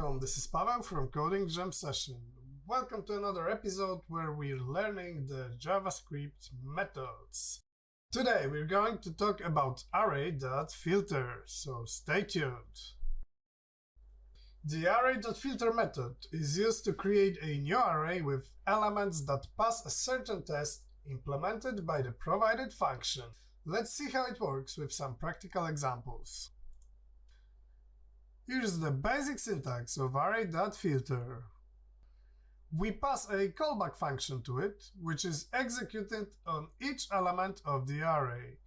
welcome, this is Paweł from Coding Jam Session. Welcome to another episode where we're learning the JavaScript methods. Today we're going to talk about array.filter, so stay tuned. The array.filter method is used to create a new array with elements that pass a certain test implemented by the provided function. Let's see how it works with some practical examples. Here's the basic syntax of array.filter. We pass a callback function to it, which is executed on each element of the array.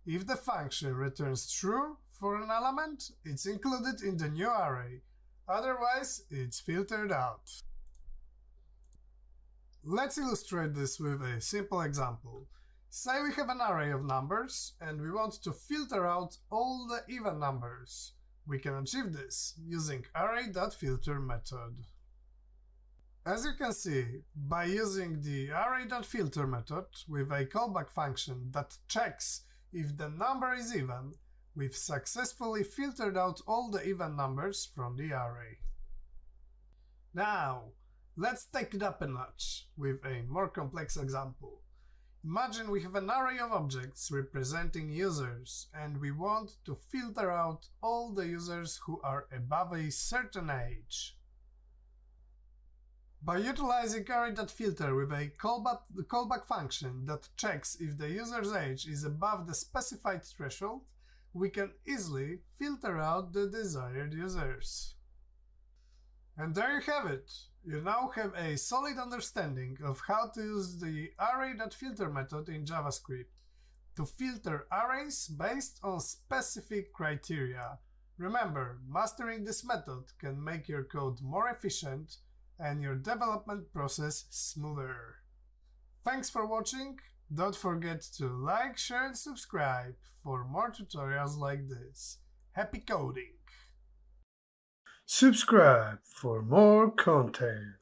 If the function returns true for an element, it's included in the new array. Otherwise, it's filtered out. Let's illustrate this with a simple example. Say we have an array of numbers and we want to filter out all the even numbers. We can achieve this using array.filter method. As you can see, by using the array.filter method with a callback function that checks if the number is even, we've successfully filtered out all the even numbers from the array. Now, let's take it up a notch with a more complex example. Imagine we have an array of objects representing users and we want to filter out all the users who are above a certain age. By utilizing array.filter with a callback function that checks if the user's age is above the specified threshold, we can easily filter out the desired users. And there you have it. You now have a solid understanding of how to use the array.filter method in JavaScript to filter arrays based on specific criteria. Remember, mastering this method can make your code more efficient and your development process smoother. Thanks for watching. Don't forget to like, share and subscribe for more tutorials like this. Happy coding! Subscribe for more content.